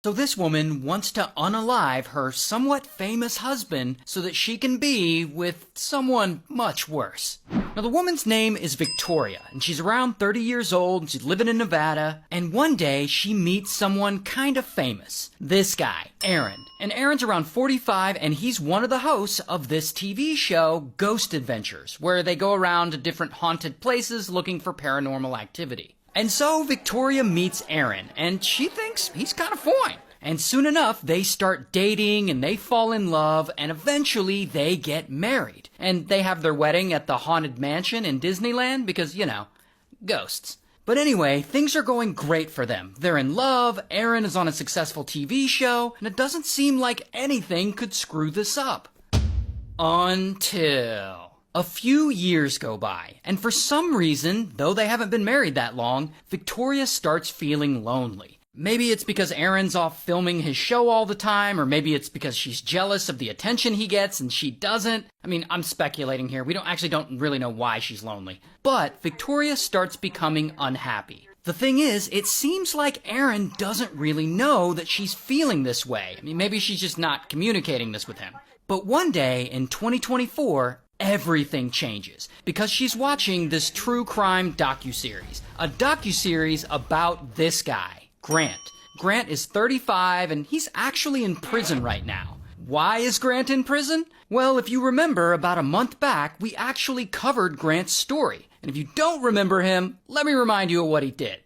So this woman wants to unalive her somewhat famous husband so that she can be with someone much worse. Now the woman's name is Victoria, and she's around 30 years old, and she's living in Nevada, and one day she meets someone kind of famous. This guy, Aaron. And Aaron's around 45, and he's one of the hosts of this TV show, Ghost Adventures, where they go around to different haunted places looking for paranormal activity. And so Victoria meets Aaron, and she thinks he's kind of fine. And soon enough, they start dating, and they fall in love, and eventually they get married. And they have their wedding at the Haunted Mansion in Disneyland because, you know, ghosts. But anyway, things are going great for them. They're in love, Aaron is on a successful TV show, and it doesn't seem like anything could screw this up. Until a few years go by, and for some reason, though they haven't been married that long, Victoria starts feeling lonely. Maybe it's because Aaron's off filming his show all the time, or maybe it's because she's jealous of the attention he gets and she doesn't. I mean, I'm speculating here. We don't really know why she's lonely. But Victoria starts becoming unhappy. The thing is, it seems like Aaron doesn't really know that she's feeling this way. I mean, maybe she's just not communicating this with him. But one day in 2024, everything changes because she's watching this true crime docuseries. A docuseries about this guy, Grant. Grant is 35 and he's actually in prison right now. Why is Grant in prison? Well, if you remember, about a month back, we actually covered Grant's story. And if you don't remember him, let me remind you of what he did.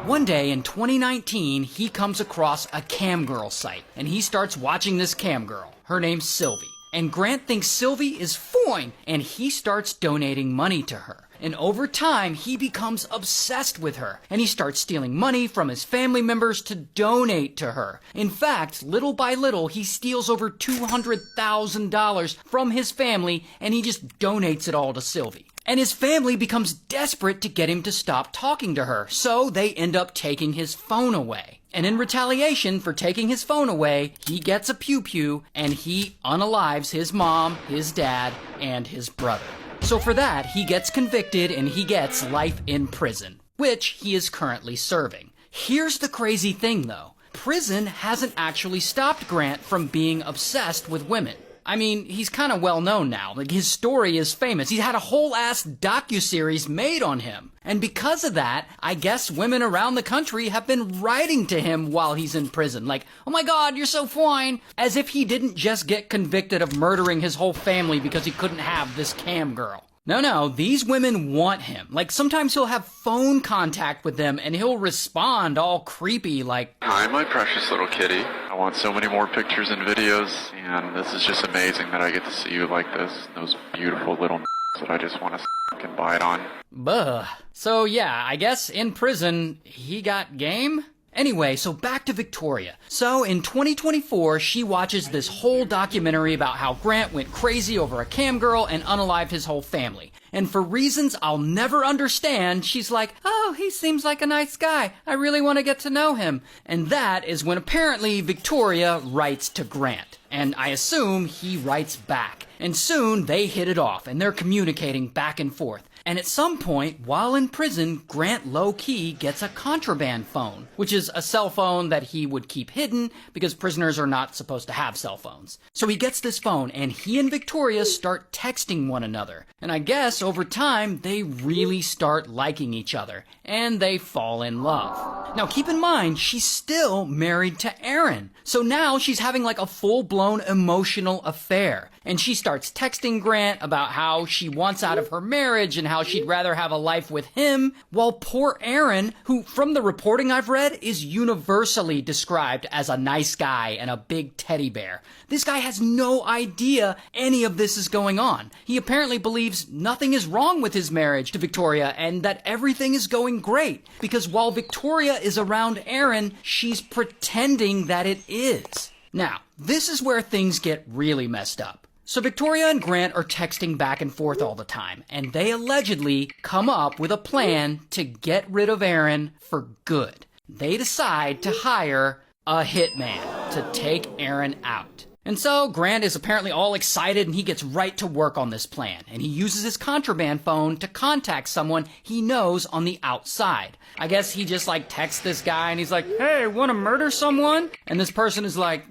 One day in 2019, he comes across a cam girl site, and he starts watching this cam girl. Her name's Sylvie. And Grant thinks Sylvie is fine, and he starts donating money to her. And over time, he becomes obsessed with her, and he starts stealing money from his family members to donate to her. In fact, little by little, he steals over $200,000 from his family, and he just donates it all to Sylvie. And his family becomes desperate to get him to stop talking to her, so they end up taking his phone away. And in retaliation for taking his phone away, he gets a pew-pew, and he unalives his mom, his dad, and his brother. So for that, he gets convicted and he gets life in prison, which he is currently serving. Here's the crazy thing, though. Prison hasn't actually stopped Grant from being obsessed with women. I mean, he's kind of well known now. Like, his story is famous. He's had a whole ass docuseries made on him. And because of that, I guess women around the country have been writing to him while he's in prison. Like, oh my God, you're so fine. As if he didn't just get convicted of murdering his whole family because he couldn't have this cam girl. No, these women want him. Like, sometimes he'll have phone contact with them and he'll respond all creepy like, "Hi, my precious little kitty. I want so many more pictures and videos, and this is just amazing that I get to see you like this. Those beautiful little that I just want to fucking bite on." Buh. So yeah, I guess in prison, he got game? Anyway, so back to Victoria. So in 2024, she watches this whole documentary about how Grant went crazy over a cam girl and unalived his whole family. And for reasons I'll never understand, she's like, oh, he seems like a nice guy. I really want to get to know him. And that is when apparently Victoria writes to Grant. And I assume he writes back. And soon they hit it off and they're communicating back and forth. And at some point, while in prison, Grant low-key gets a contraband phone, which is a cell phone that he would keep hidden because prisoners are not supposed to have cell phones. So he gets this phone, and he and Victoria start texting one another. And I guess over time, they really start liking each other, and they fall in love. Now keep in mind, she's still married to Aaron. So now she's having like a full-blown emotional affair. And she starts texting Grant about how she wants out of her marriage and how she'd rather have a life with him, while poor Aaron, who from the reporting I've read is universally described as a nice guy and a big teddy bear. This guy has no idea any of this is going on. He apparently believes nothing is wrong with his marriage to Victoria and that everything is going great, because while Victoria is around Aaron, she's pretending that it is. Now, this is where things get really messed up. So Victoria and Grant are texting back and forth all the time, and they allegedly come up with a plan to get rid of Aaron for good. They decide to hire a hitman to take Aaron out. And so Grant is apparently all excited and he gets right to work on this plan. And he uses his contraband phone to contact someone he knows on the outside. I guess he just texts this guy and he's like, "Hey, want to murder someone?" And this person is like,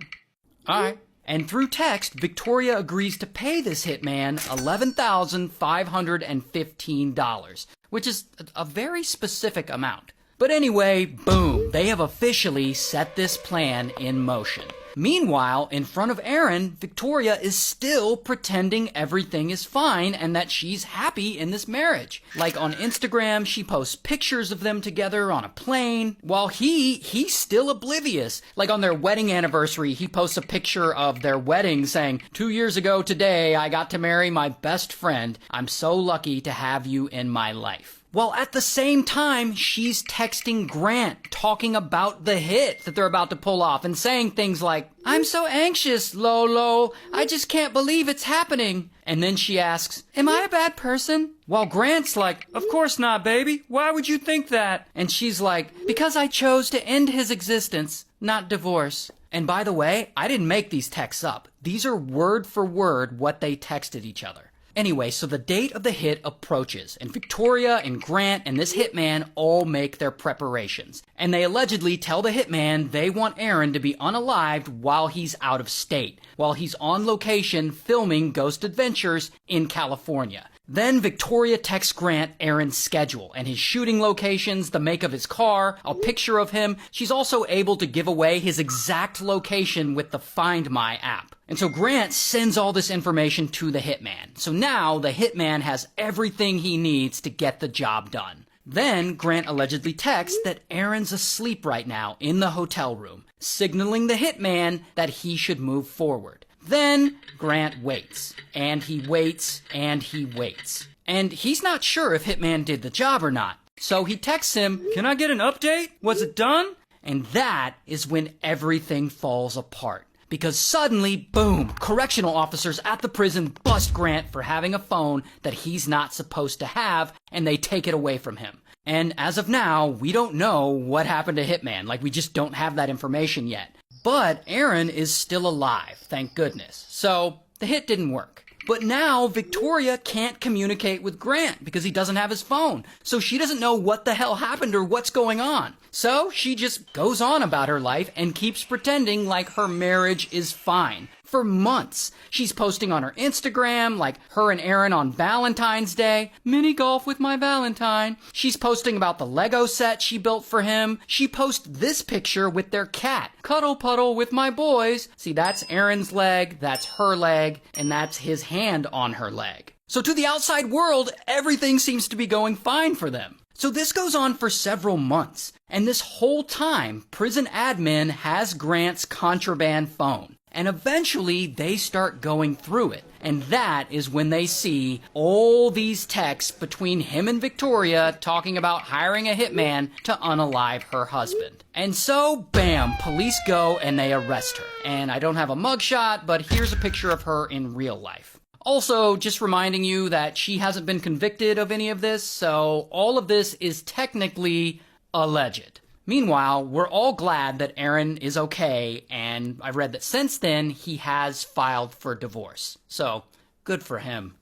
"All right." And through text, Victoria agrees to pay this hitman $11,515, which is a very specific amount. But anyway, boom, they have officially set this plan in motion. Meanwhile, in front of Aaron, Victoria is still pretending everything is fine and that she's happy in this marriage. Like on Instagram, she posts pictures of them together on a plane, while he's still oblivious. Like on their wedding anniversary, he posts a picture of their wedding saying, "2 years ago today, I got to marry my best friend. I'm so lucky to have you in my life." While at the same time, she's texting Grant, talking about the hit that they're about to pull off and saying things like, "I'm so anxious, Lolo. I just can't believe it's happening." And then she asks, "Am I a bad person?" While Grant's like, "Of course not, baby. Why would you think that?" And she's like, "Because I chose to end his existence, not divorce." And by the way, I didn't make these texts up. These are word for word what they texted each other. Anyway, so the date of the hit approaches, and Victoria and Grant and this hitman all make their preparations. And they allegedly tell the hitman they want Aaron to be unalived while he's out of state, while he's on location filming Ghost Adventures in California. Then Victoria texts Grant Aaron's schedule and his shooting locations, the make of his car, a picture of him. She's also able to give away his exact location with the Find My app. And so Grant sends all this information to the hitman. So now the hitman has everything he needs to get the job done. Then Grant allegedly texts that Aaron's asleep right now in the hotel room, signaling the hitman that he should move forward. Then Grant waits, and he waits, and he waits. And he's not sure if Hitman did the job or not. So he texts him, "Can I get an update? Was it done?" And that is when everything falls apart. Because suddenly, boom, correctional officers at the prison bust Grant for having a phone that he's not supposed to have, and they take it away from him. And as of now, we don't know what happened to Hitman. We just don't have that information yet. But Aaron is still alive, thank goodness. So the hit didn't work. But now Victoria can't communicate with Grant because he doesn't have his phone. So she doesn't know what the hell happened or what's going on. So she just goes on about her life and keeps pretending like her marriage is fine. For months, she's posting on her Instagram, her and Aaron on Valentine's Day, "Mini golf with my Valentine." She's posting about the Lego set she built for him. She posts this picture with their cat, "Cuddle puddle with my boys." See, that's Aaron's leg, that's her leg, and that's his hand on her leg. So to the outside world, everything seems to be going fine for them. So this goes on for several months, and this whole time, prison admin has Grant's contraband phone. And eventually, they start going through it. And that is when they see all these texts between him and Victoria talking about hiring a hitman to unalive her husband. And so, bam, police go and they arrest her. And I don't have a mugshot, but here's a picture of her in real life. Also, just reminding you that she hasn't been convicted of any of this, so all of this is technically alleged. Meanwhile, we're all glad that Aaron is okay, and I've read that since then, he has filed for divorce. So, good for him.